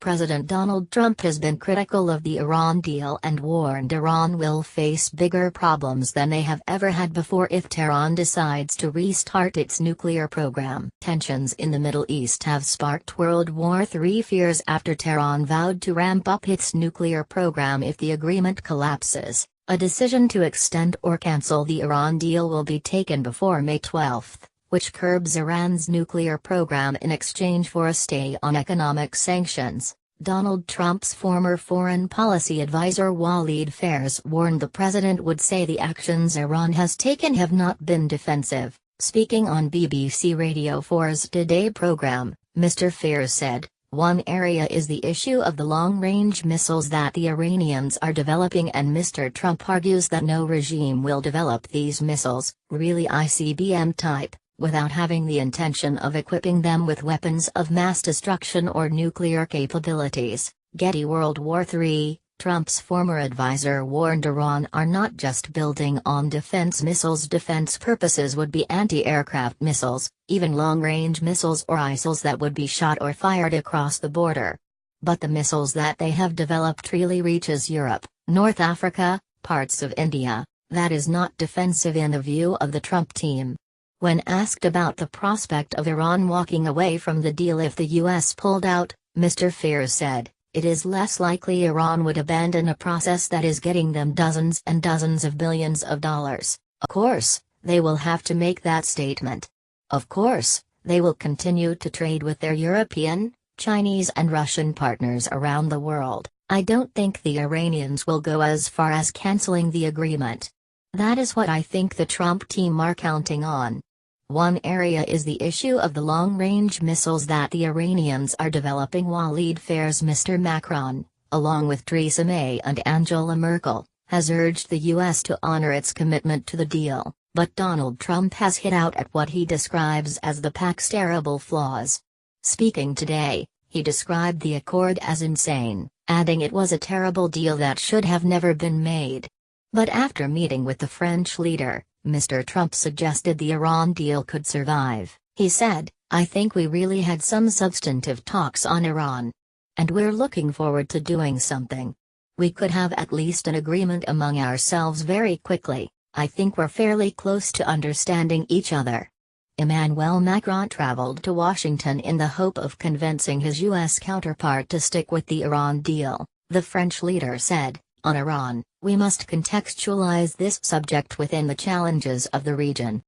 President Donald Trump has been critical of the Iran deal and warned Iran will face bigger problems than they have ever had before if Tehran decides to restart its nuclear program. Tensions in the Middle East have sparked World War III fears after Tehran vowed to ramp up its nuclear program if the agreement collapses. A decision to extend or cancel the Iran deal will be taken before May 12, which curbs Iran's nuclear program in exchange for a stay on economic sanctions. Donald Trump's former foreign policy advisor Walid Fairs warned the president would say the actions Iran has taken have not been defensive. Speaking on BBC Radio 4's Today program, Mr. Fairs said, "One area is the issue of the long-range missiles that the Iranians are developing, and Mr. Trump argues that no regime will develop these missiles, really ICBM type, without having the intention of equipping them with weapons of mass destruction or nuclear capabilities." Getty. World War III, Trump's former advisor warned Iran are not just building on defense missiles. Defense purposes would be anti-aircraft missiles, even long-range missiles or ISILs that would be shot or fired across the border. But the missiles that they have developed really reaches Europe, North Africa, parts of India. That is not defensive in the view of the Trump team. When asked about the prospect of Iran walking away from the deal if the U.S. pulled out, Mr. Fairs said, "It is less likely Iran would abandon a process that is getting them dozens and dozens of billions of dollars. Of course, they will have to make that statement. Of course, they will continue to trade with their European, Chinese and Russian partners around the world. I don't think the Iranians will go as far as canceling the agreement. That is what I think the Trump team are counting on." One area is the issue of the long-range missiles that the Iranians are developing. Walid Fairs. Mr. Macron, along with Theresa May and Angela Merkel, has urged the U.S. to honor its commitment to the deal, but Donald Trump has hit out at what he describes as the pact's terrible flaws. Speaking today, he described the accord as insane, adding it was a terrible deal that should have never been made. But after meeting with the French leader, Mr. Trump suggested the Iran deal could survive. He said, "I think we really had some substantive talks on Iran. And we're looking forward to doing something. We could have at least an agreement among ourselves very quickly. I think we're fairly close to understanding each other." Emmanuel Macron traveled to Washington in the hope of convincing his U.S. counterpart to stick with the Iran deal. The French leader said, "On Iran, we must contextualize this subject within the challenges of the region.